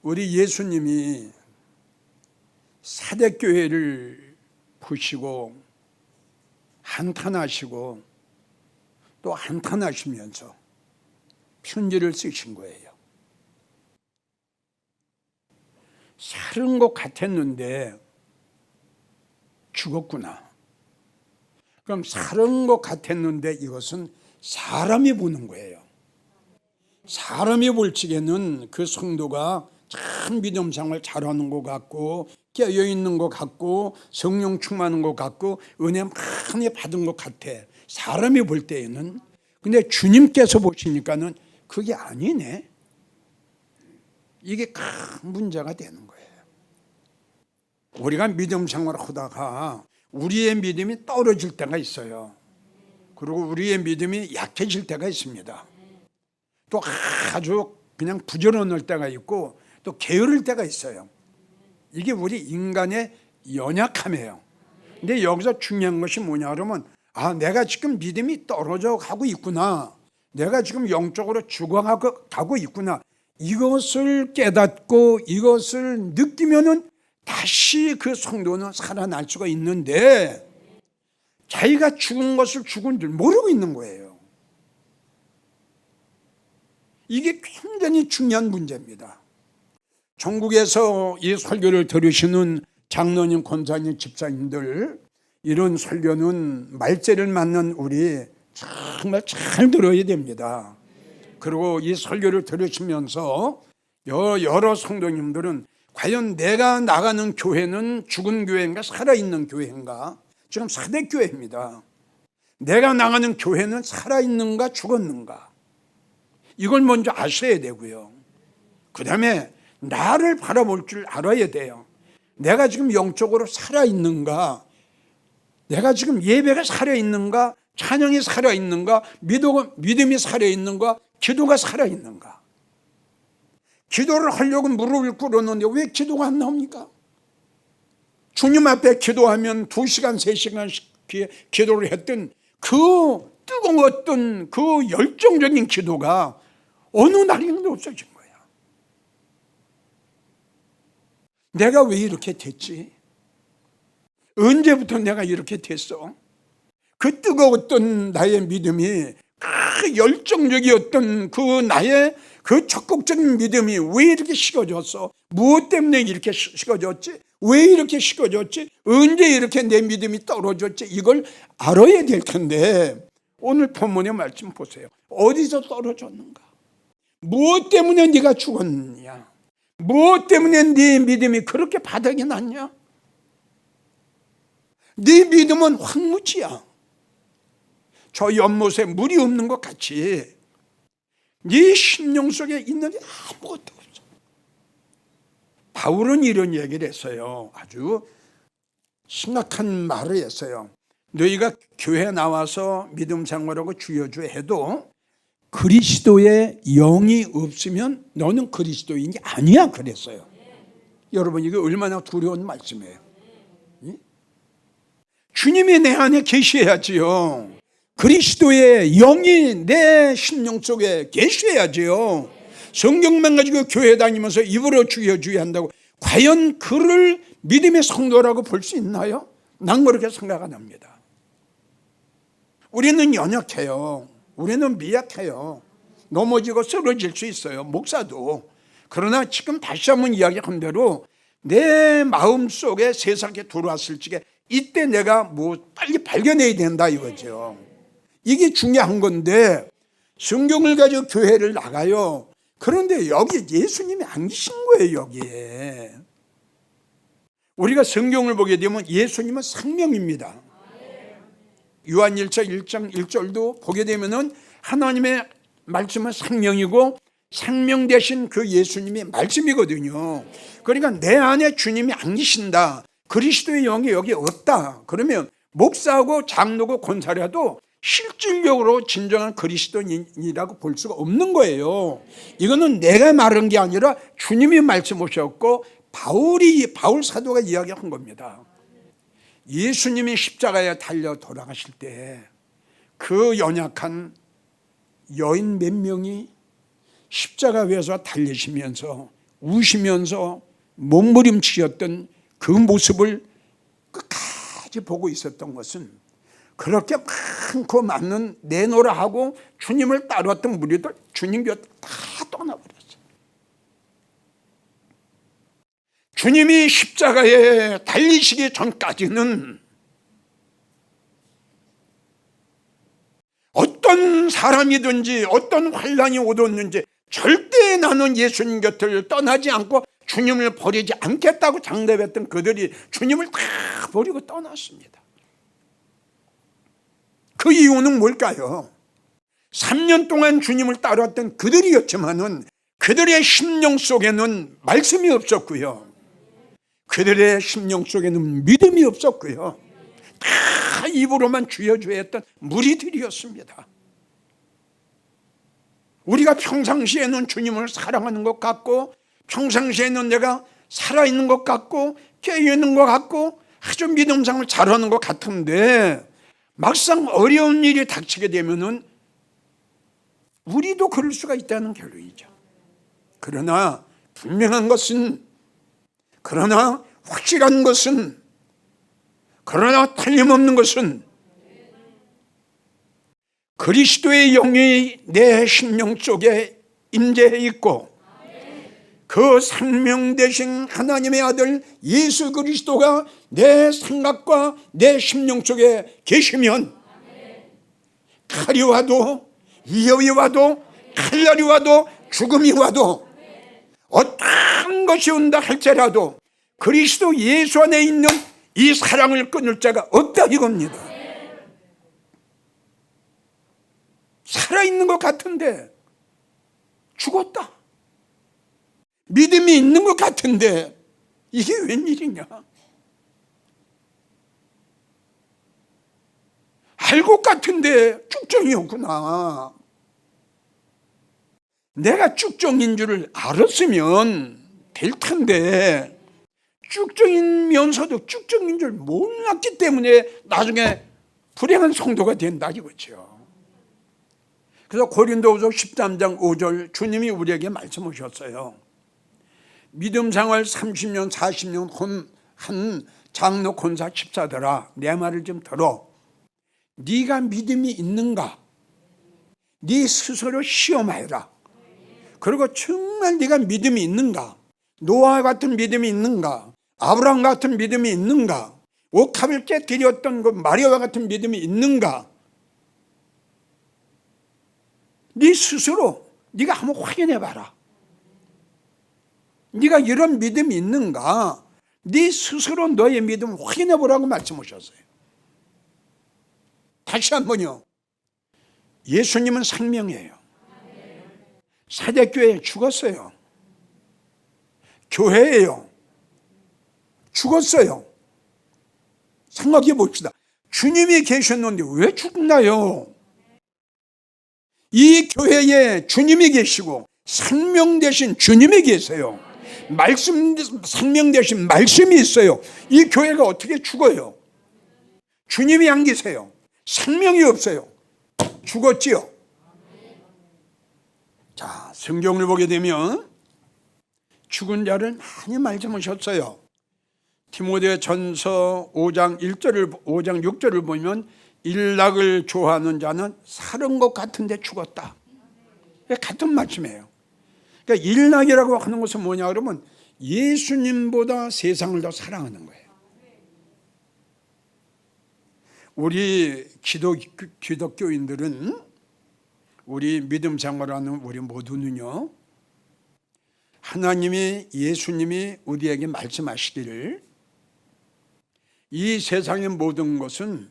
우리 예수님이 사대교회를 부시고 한탄하시고 또 한탄하시면서 편지를 쓰신 거예요. 살은 것 같았는데 죽었구나. 그럼 살은 것 같았는데 이것은 사람이 보는 거예요. 사람이 볼 적에는 그 성도가 참 믿음 생활 잘하는 것 같고 깨어있는 것 같고 성령 충만한 것 같고 은혜 많이 받은 것 같아, 사람이 볼 때에는. 근데 주님께서 보시니까는 그게 아니네. 이게 큰 문제가 되는 거예요. 우리가 믿음 생활을 하다가 우리의 믿음이 떨어질 때가 있어요. 그리고 우리의 믿음이 약해질 때가 있습니다. 또 아주 그냥 부지런할 때가 있고 또 게으를 때가 있어요. 이게 우리 인간의 연약함이에요. 근데 여기서 중요한 것이 뭐냐 그러면, 내가 지금 믿음이 떨어져 가고 있구나, 내가 지금 영적으로 죽어가고 있구나, 이것을 깨닫고 이것을 느끼면은 다시 그 성도는 살아날 수가 있는데, 자기가 죽은 것을 죽은 줄 모르고 있는 거예요. 이게 굉장히 중요한 문제입니다. 전국에서 이 설교를 들으시는 장로님, 권사님, 집사님들, 이런 설교는 말세를 맞는 우리 정말 잘 들어야 됩니다. 그리고 이 설교를 들으시면서 여러 성도님들은 과연 내가 나가는 교회는 죽은 교회인가 살아있는 교회인가? 지금 사대교회입니다. 내가 나가는 교회는 살아있는가 죽었는가? 이걸 먼저 아셔야 되고요. 그 다음에 나를 바라볼 줄 알아야 돼요. 내가 지금 영적으로 살아있는가? 내가 지금 예배가 살아있는가? 찬양이 살아있는가? 믿음이 살아있는가? 기도가 살아있는가? 기도를 하려고 무릎을 꿇었는데 왜 기도가 안 나옵니까? 주님 앞에 기도하면 2시간, 3시간씩 기도를 했던 그 뜨거웠던 그 열정적인 기도가 어느 날인가 없어진 거예요. 내가 왜 이렇게 됐지? 언제부터 내가 이렇게 됐어? 그 뜨거웠던 나의 믿음이, 그 열정적이었던 그 나의 그 적극적인 믿음이 왜 이렇게 식어졌어? 무엇 때문에 이렇게 식어졌지? 왜 이렇게 식어졌지? 언제 이렇게 내 믿음이 떨어졌지? 이걸 알아야 될 텐데, 오늘 본문의 말씀 보세요. 어디서 떨어졌는가? 무엇 때문에 네가 죽었느냐? 무엇 때문에 네 믿음이 그렇게 바닥이 났냐? 네 믿음은 황무지야. 저 연못에 물이 없는 것 같이 네 심령 속에 있는 게 아무것도 없어. 바울은 이런 얘기를 했어요. 아주 심각한 말을 했어요. 너희가 교회에 나와서 믿음 생활하고 주여주여 해도 그리스도의 영이 없으면 너는 그리스도인이 아니야, 그랬어요. 여러분, 이게 얼마나 두려운 말씀이에요. 주님이 내 안에 계셔야지요. 그리스도의 영이 내 심령 속에 계셔야지요. 성경만 가지고 교회 다니면서 입으로 주여 주여 한다고 과연 그를 믿음의 성도라고 볼 수 있나요? 난 그렇게 생각 안 합니다. 우리는 연약해요. 우리는 미약해요. 넘어지고 쓰러질 수 있어요, 목사도. 그러나 지금 다시 한번 이야기한 대로 내 마음속에 세상에 들어왔을 적에 이때 내가 빨리 발견해야 된다 이거죠. 이게 중요한 건데, 성경을 가지고 교회를 나가요. 그런데 여기 예수님이 안 계신 거예요, 여기에. 우리가 성경을 보게 되면 예수님은 생명입니다. 요한 1차 1장 1절도 보게 되면은 하나님의 말씀은 생명이고 생명 되신 그 예수님이 말씀이거든요. 그러니까 내 안에 주님이 안 계신다, 그리스도의 영이 여기 없다, 그러면 목사하고 장로고 권사라도 실질적으로 진정한 그리스도인이라고 볼 수가 없는 거예요. 이거는 내가 말한 게 아니라 주님이 말씀하셨고 바울 사도가 이야기한 겁니다. 예수님이 십자가에 달려 돌아가실 때 그 연약한 여인 몇 명이 십자가 위에서 달리시면서 우시면서 몸부림치셨던 그 모습을 끝까지 보고 있었던 것은 그렇게 많고 많은 내노라 하고 주님을 따랐던 무리들 주님 곁에 다 떠나버렸어요. 주님이 십자가에 달리시기 전까지는 어떤 사람이든지 어떤 환난이 오든지 절대 나는 예수님 곁을 떠나지 않고 주님을 버리지 않겠다고 장담했던 그들이 주님을 다 버리고 떠났습니다. 그 이유는 뭘까요? 3년 동안 주님을 따랐던 그들이었지만은 그들의 심령 속에는 말씀이 없었고요. 그들의 심령 속에는 믿음이 없었고요. 다 입으로만 주여 주여 했던 무리들이었습니다. 우리가 평상시에는 주님을 사랑하는 것 같고 평상시에는 내가 살아있는 것 같고 깨어있는 것 같고 아주 믿음생활을 잘하는 것 같은데 막상 어려운 일이 닥치게 되면은 우리도 그럴 수가 있다는 결론이죠. 그러나 분명한 것은, 그러나 확실한 것은, 그러나 틀림없는 것은 그리스도의 영이 내 심령 속에 임재해 있고 그 생명 되신 하나님의 아들 예수 그리스도가 내 생각과 내 심령 속에 계시면 칼이 와도 위협이 와도 칼날이 와도 죽음이 와도 어떤 것이 온다 할지라도 그리스도 예수 안에 있는 이 사랑을 끊을 자가 없다 이겁니다. 살아있는 것 같은데 죽었다. 믿음이 있는 것 같은데 이게 웬일이냐? 알 것 같은데 쭉정이었구나. 내가 쭉정인 줄을 알았으면 될 텐데 쭉정이면서도 쭉정인 줄 몰랐기 때문에 나중에 불행한 성도가 된다 이거죠. 그래서 고린도후서 13장 5절 주님이 우리에게 말씀하셨어요. 믿음 생활 30년 40년 한 장로 권사 집사들아, 내 말을 좀 들어. 네가 믿음이 있는가? 네 스스로 시험하여라. 그리고 정말 네가 믿음이 있는가? 노아 같은 믿음이 있는가? 아브라함 같은 믿음이 있는가? 옥합을 깨뜨렸던 그 마리아와 같은 믿음이 있는가? 네 스스로 네가 한번 확인해봐라. 네가 이런 믿음이 있는가? 네 스스로 너의 믿음을 확인해보라고 말씀하셨어요. 다시 한번요. 예수님은 생명이에요. 사대교회에 죽었어요. 교회예요. 죽었어요. 생각해 봅시다. 주님이 계셨는데 왜 죽나요? 이 교회에 주님이 계시고 생명 되신 주님이 계세요. 생명 되신 말씀이 있어요. 이 교회가 어떻게 죽어요? 주님이 안 계세요. 생명이 없어요. 죽었지요. 자, 성경을 보게 되면 죽은 자를 많이 말씀하셨어요. 디모데전서 5장 6절을 보면 일락을 좋아하는 자는 사는 것 같은데 죽었다. 같은 말씀이에요. 그러니까 일락이라고 하는 것은 뭐냐 그러면 예수님보다 세상을 더 사랑하는 거예요. 우리 기독교인들은, 우리 믿음 생활하는 우리 모두는요, 하나님이, 예수님이 우리에게 말씀하시기를 이 세상의 모든 것은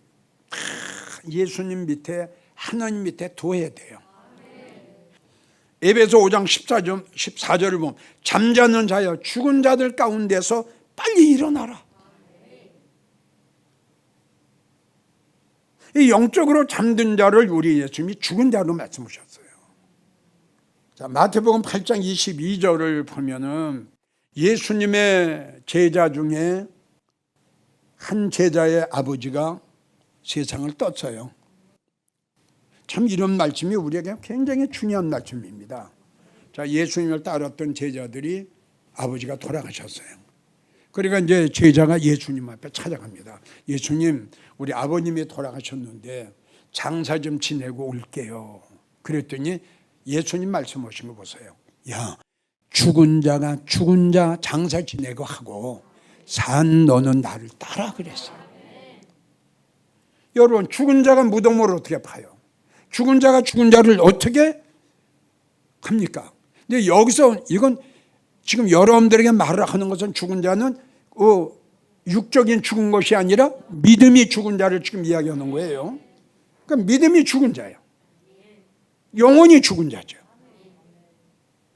다 예수님 밑에, 하나님 밑에 둬야 돼요. 에베소 5장 14절을 보면 잠자는 자여 죽은 자들 가운데서 빨리 일어나라. 이 영적으로 잠든 자를 우리 예수님이 죽은 자로 말씀하셨어요. 자, 마태복음 8장 22절을 보면은 예수님의 제자 중에 한 제자의 아버지가 세상을 떴어요. 참 이런 말씀이 우리에게 굉장히 중요한 말씀입니다. 자, 예수님을 따랐던 제자들이 아버지가 돌아가셨어요. 그러니까 이제 제자가 예수님 앞에 찾아갑니다. 예수님, 우리 아버님이 돌아가셨는데 장사 좀 지내고 올게요. 그랬더니 예수님 말씀하신 거 보세요. 야, 죽은 자가 죽은 자 장사 지내고 하고 산 너는 나를 따라 그랬어요. 여러분, 죽은 자가 무덤을 어떻게 파요? 죽은 자가 죽은 자를 어떻게 합니까? 근데 여기서 이건 지금 여러분들에게 말을 하는 것은 죽은 자는 육적인 죽은 것이 아니라 믿음이 죽은 자를 지금 이야기하는 거예요. 그러니까 믿음이 죽은 자예요. 영혼이 죽은 자죠.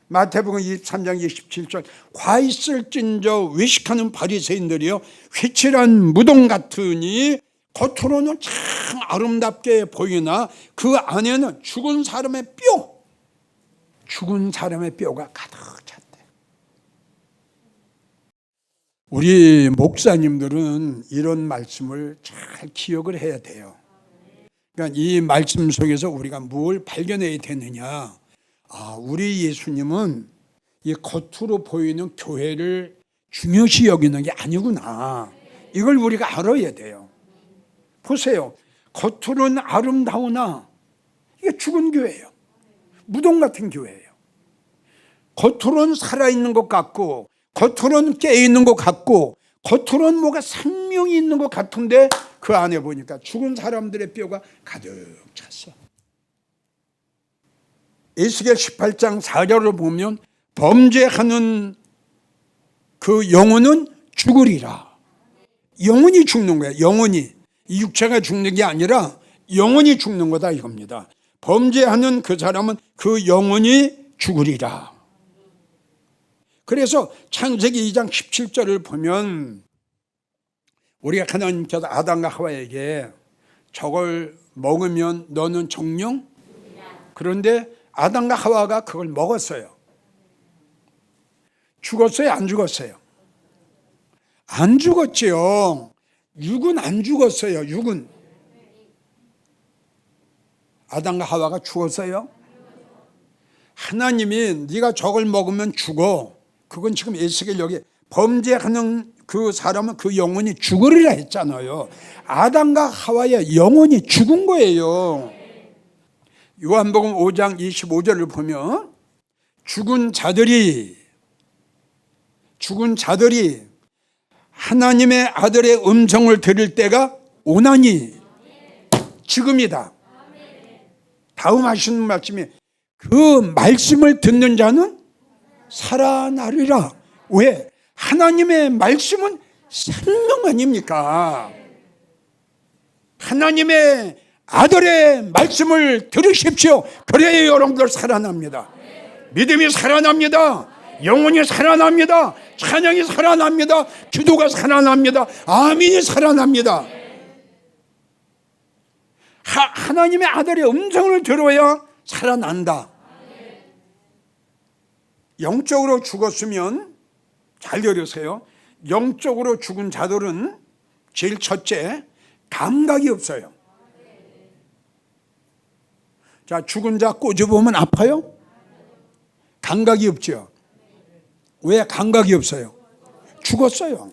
마태복음 23장 27절 화 있을진저 외식하는 바리새인들이여 회칠한 무덤 같으니 겉으로는 참 아름답게 보이나 그 안에는 죽은 사람의 뼈가 가득 찼대. 우리 목사님들은 이런 말씀을 잘 기억을 해야 돼요. 그러니까 이 말씀 속에서 우리가 뭘 발견해야 되느냐. 우리 예수님은 이 겉으로 보이는 교회를 중요시 여기는 게 아니구나. 이걸 우리가 알아야 돼요. 보세요. 겉으로는 아름다우나 이게 죽은 교회예요. 무덤 같은 교회예요. 겉으로는 살아있는 것 같고 겉으로는 깨어있는 것 같고 겉으로는 뭐가 생명이 있는 것 같은데 그 안에 보니까 죽은 사람들의 뼈가 가득 찼어. 에스겔 18장 4절을 보면 범죄하는 그 영혼은 죽으리라. 영혼이 죽는 거예요. 영혼이. 이 육체가 죽는 게 아니라 영혼이 죽는 거다 이겁니다. 범죄하는 그 사람은 그 영혼이 죽으리라. 그래서 창세기 2장 17절을 보면 우리가 하나님께서 아담과 하와에게 저걸 먹으면 너는 정령? 그런데 아담과 하와가 그걸 먹었어요. 죽었어요? 안 죽었어요? 안 죽었지요. 육은 안 죽었어요. 육은. 아담과 하와가 죽었어요? 하나님이 네가 저걸 먹으면 죽어. 그건 지금 에스겔 여기 범죄하는 그 사람은 그 영혼이 죽으리라 했잖아요. 아담과 하와의 영혼이 죽은 거예요. 요한복음 5장 25절을 보면 죽은 자들이 하나님의 아들의 음성을 들을 때가 오나니 지금이다. 다음 하시는 말씀이 그 말씀을 듣는 자는 살아나리라. 왜? 하나님의 말씀은 생명 아닙니까? 하나님의 아들의 말씀을 들으십시오. 그래야 여러분들 살아납니다. 믿음이 살아납니다. 영혼이 살아납니다. 찬양이 살아납니다. 기도가 살아납니다. 아멘이 살아납니다. 하나님의 아들의 음성을 들어야 살아난다. 영적으로 죽었으면 잘 들으세요. 영적으로 죽은 자들은 제일 첫째 감각이 없어요. 자, 죽은 자 꼬집으면 아파요? 감각이 없죠. 왜 감각이 없어요? 죽었어요.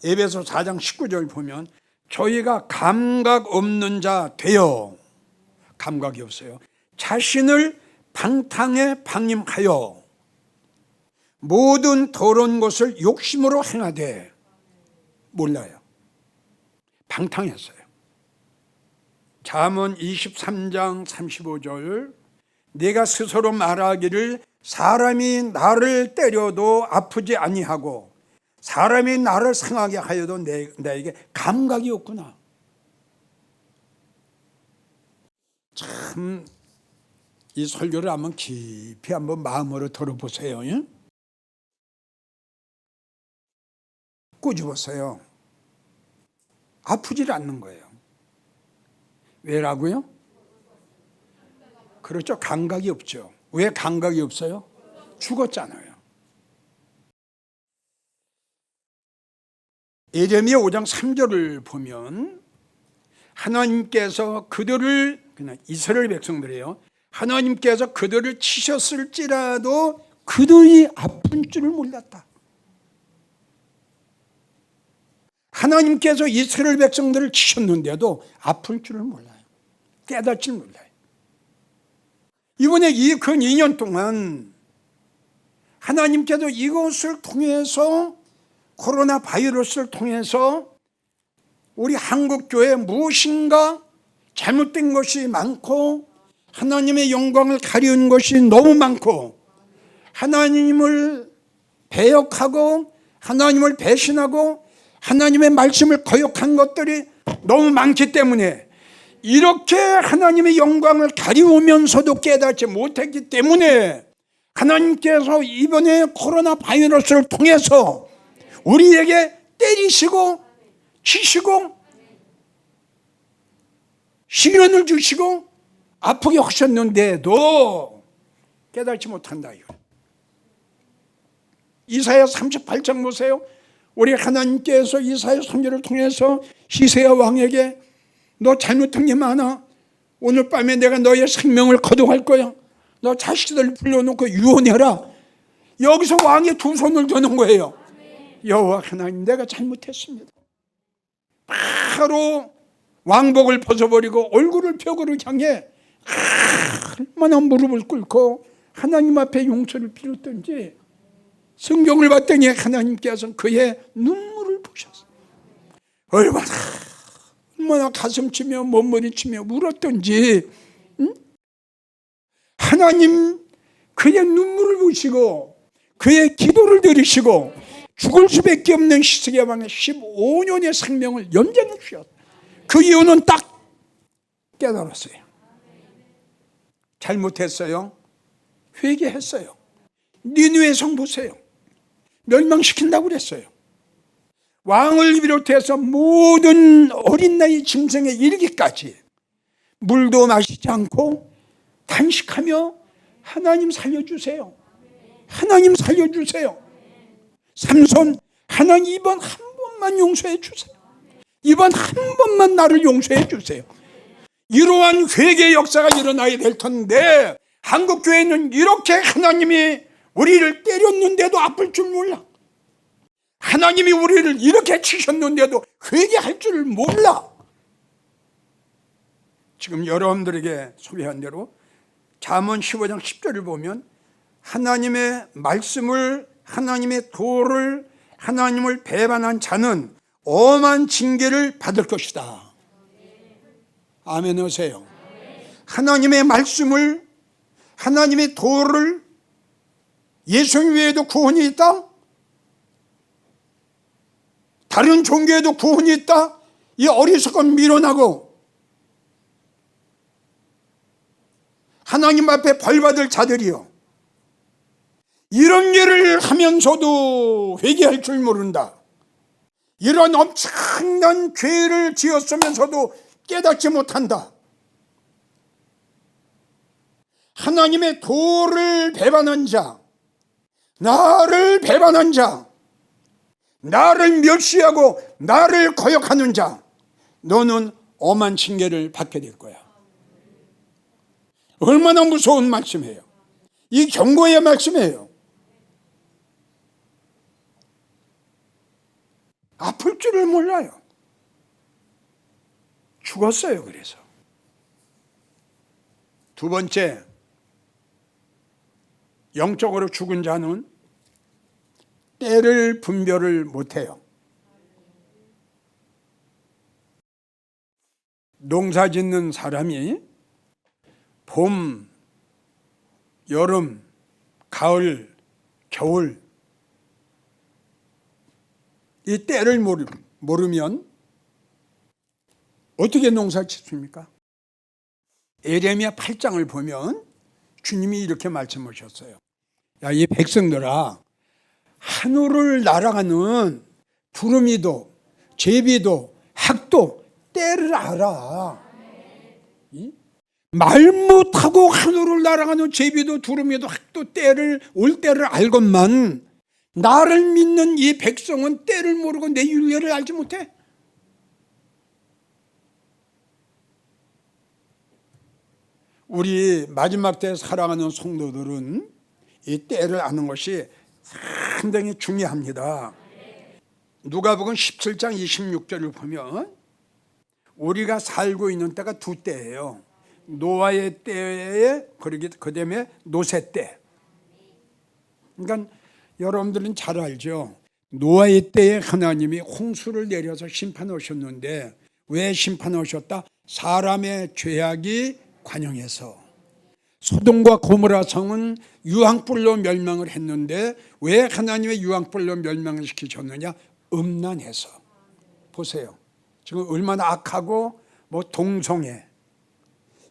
에베소 4장 19절 보면 저희가 감각 없는 자 되어 감각이 없어요. 자신을 방탕에 방임하여 모든 더러운 것을 욕심으로 행하되 몰라요. 방탕했어요. 잠언 23장 35절 내가 스스로 말하기를 사람이 나를 때려도 아프지 아니하고 사람이 나를 상하게 하여도 내게 감각이 없구나. 참 이 설교를 한번 깊이 한번 마음으로 들어보세요. 예? 꼬집었어요. 아프질 않는 거예요. 왜라고요? 그렇죠. 감각이 없죠. 왜 감각이 없어요? 죽었잖아요. 예레미야 5장 3절을 보면 하나님께서 그들을 그냥 이스라엘 백성들이에요. 하나님께서 그들을 치셨을지라도 그들이 아픈 줄을 몰랐다. 하나님께서 이스라엘 백성들을 치셨는데도 아플 줄을 몰라요. 깨닫질 몰라요. 이번에 근 2년 동안 하나님께서 이것을 통해서, 코로나 바이러스를 통해서 우리 한국교회에 무엇인가 잘못된 것이 많고, 하나님의 영광을 가리운 것이 너무 많고, 하나님을 배역하고 하나님을 배신하고 하나님의 말씀을 거역한 것들이 너무 많기 때문에, 이렇게 하나님의 영광을 가리우면서도 깨닫지 못했기 때문에 하나님께서 이번에 코로나 바이러스를 통해서 우리에게 때리시고 치시고 시련을 주시고 아프게 하셨는데도 깨닫지 못한다. 이사야 38장 보세요. 우리 하나님께서 이사야 선지자를 통해서 시세야 왕에게 너 잘못한 게 많아. 오늘 밤에 내가 너의 생명을 거둬갈 거야. 너 자식들 불러놓고 유언해라. 여기서 왕이 두 손을 드는 거예요. 여호와 하나님, 내가 잘못했습니다. 바로 왕복을 벗어버리고 얼굴을 벽으로 향해 얼마나 무릎을 꿇고 하나님 앞에 용서를 빌었던지, 성경을 봤더니 하나님께서 그의 눈물을 보셨어요. 얼마나 가슴치며 몸부림치며 울었던지, 하나님 그의 눈물을 보시고 그의 기도를 들으시고 죽을 수밖에 없는 시스기야 왕의 15년의 생명을 연장해 주셨어요. 그 이유는 딱 깨달았어요. 잘못했어요. 회개했어요. 니느웨 성 보세요. 멸망시킨다고 그랬어요. 왕을 비롯해서 모든 어린 나이 짐승의 일기까지 물도 마시지 않고 단식하며 하나님 살려주세요. 하나님 살려주세요. 삼손, 하나님 이번 한 번만 용서해 주세요. 이번 한 번만 나를 용서해 주세요. 이러한 회개 역사가 일어나야 될 텐데, 한국교회는 이렇게 하나님이 우리를 때렸는데도 아플 줄 몰라. 하나님이 우리를 이렇게 치셨는데도 회개할 줄 몰라. 지금 여러분들에게 소개한 대로 잠언 15장 10절을 보면 하나님의 말씀을, 하나님의 도를, 하나님을 배반한 자는 엄한 징계를 받을 것이다. 아멘 하세요. 하나님의 말씀을, 하나님의 도를, 예수님 외에도 구원이 있다? 다른 종교에도 구원이 있다? 이 어리석은 미련하고 하나님 앞에 벌받을 자들이요, 이런 일을 하면서도 회개할 줄 모른다. 이런 엄청난 죄를 지었으면서도 깨닫지 못한다. 하나님의 도를 배반한 자, 나를 배반한 자, 나를 멸시하고 나를 거역하는 자, 너는 엄한 징계를 받게 될 거야. 얼마나 무서운 말씀이에요. 이 경고의 말씀이에요. 아플 줄을 몰라요. 죽었어요. 그래서 두 번째, 영적으로 죽은 자는 때를 분별을 못해요. 농사 짓는 사람이 봄, 여름, 가을, 겨울 이 때를 모르면 어떻게 농사 짓습니까? 에레미야 8장을 보면 주님이 이렇게 말씀하셨어요. 야, 이 백성들아, 하늘을 날아가는 두루미도 제비도 학도 때를 알아. 말 못하고 하늘을 날아가는 제비도 두루미도 학도 때를, 올 때를 알건만 나를 믿는 이 백성은 때를 모르고 내 윤례를 알지 못해. 우리 마지막 때 살아가는 성도들은 이 때를 아는 것이 상당히 중요합니다. 누가복음 17장 26절을 보면 우리가 살고 있는 때가 두 때예요. 노아의 때에 그다음에 노새 때. 그러니까 여러분들은 잘 알죠. 노아의 때에 하나님이 홍수를 내려서 심판하셨는데 왜 심판하셨다? 사람의 죄악이 관영해서. 소돔과 고모라 성은 유황불로 멸망을 했는데 왜 하나님의 유황불로 멸망을 시키셨느냐? 음란해서. 보세요. 지금 얼마나 악하고 동성애.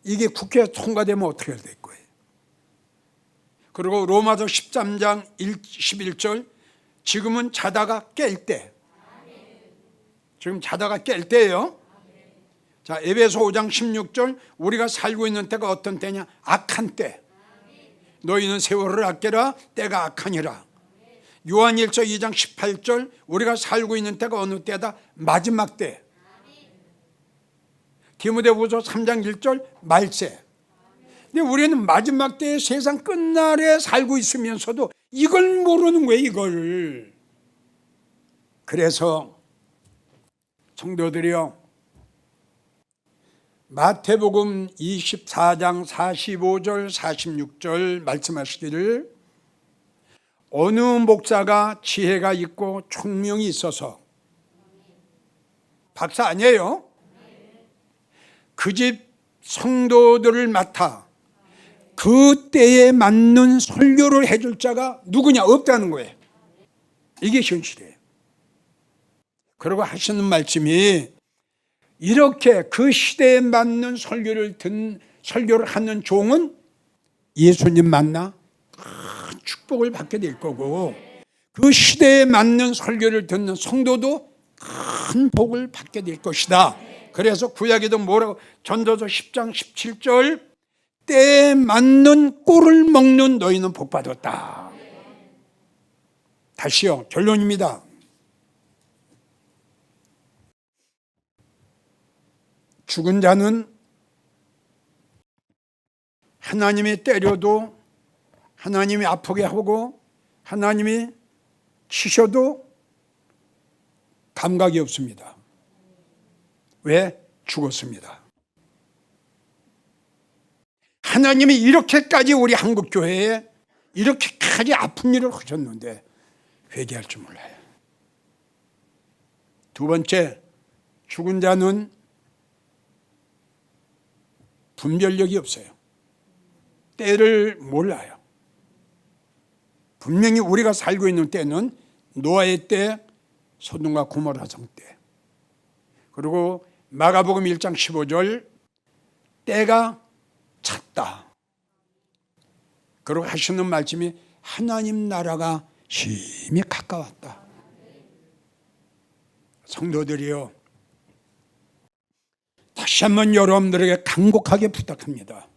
이게 국회에 통과되면 어떻게 될 거예요? 그리고 로마서 13장 11절 지금은 자다가 깰 때. 지금 자다가 깰 때예요. 자, 에베소 5장 16절 우리가 살고 있는 때가 어떤 때냐? 악한 때. 너희는 세월을 아껴라 때가 악하니라. 요한 1서 2장 18절 우리가 살고 있는 때가 어느 때다? 마지막 때. 디모데후서 3장 1절 말세. 근데 우리는 마지막 때에 세상 끝날에 살고 있으면서도 이걸 모르는 거예요, 이걸. 그래서 성도들이요, 마태복음 24장 45절 46절 말씀하시기를 어느 목사가 지혜가 있고 총명이 있어서, 박사 아니에요, 그 집 성도들을 맡아 그 때에 맞는 설교를 해줄 자가 누구냐? 없다는 거예요. 이게 현실이에요. 그리고 하시는 말씀이 이렇게 그 시대에 맞는 설교를 하는 종은 예수님 만나 큰 축복을 받게 될 거고, 그 시대에 맞는 설교를 듣는 성도도 큰 복을 받게 될 것이다. 그래서 구약에도 뭐라고, 전도서 10장 17절 때에 맞는 꿀을 먹는 너희는 복 받았다. 다시요, 결론입니다. 죽은 자는 하나님이 때려도, 하나님이 아프게 하고, 하나님이 치셔도 감각이 없습니다. 왜? 죽었습니다. 하나님이 이렇게까지 우리 한국교회에 이렇게까지 아픈 일을 하셨는데 회개할 줄 몰라요. 두 번째, 죽은 자는 분별력이 없어요. 때를 몰라요. 분명히 우리가 살고 있는 때는 노아의 때, 소돔과 고모라 성 때. 그리고 마가복음 1장 15절 때가 찼다. 그리고 하시는 말씀이 하나님 나라가 심히 가까웠다. 성도들이요, 다시 한번 여러분들에게 간곡하게 부탁합니다.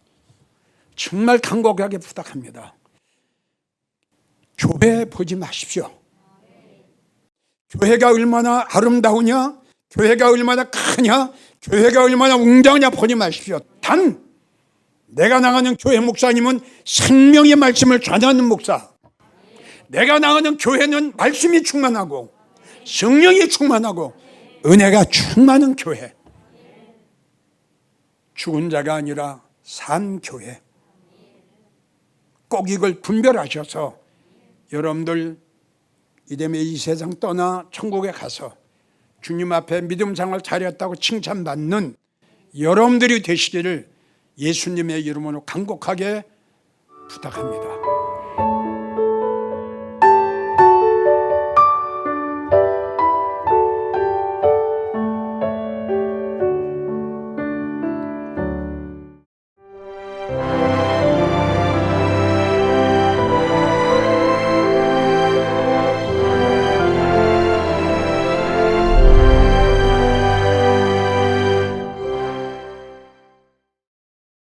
정말 간곡하게 부탁합니다. 교회 보지 마십시오. 교회가 얼마나 아름다우냐, 교회가 얼마나 크냐, 교회가 얼마나 웅장하냐 보지 마십시오. 단 내가 나가는 교회 목사님은 생명의 말씀을 전하는 목사, 내가 나가는 교회는 말씀이 충만하고 성령이 충만하고 은혜가 충만한 교회, 죽은 자가 아니라 산 교회. 꼭 이걸 분별하셔서 여러분들 이대매 이 세상 떠나 천국에 가서 주님 앞에 믿음 생활 잘했다고 칭찬받는 여러분들이 되시기를 예수님의 이름으로 간곡하게 부탁합니다.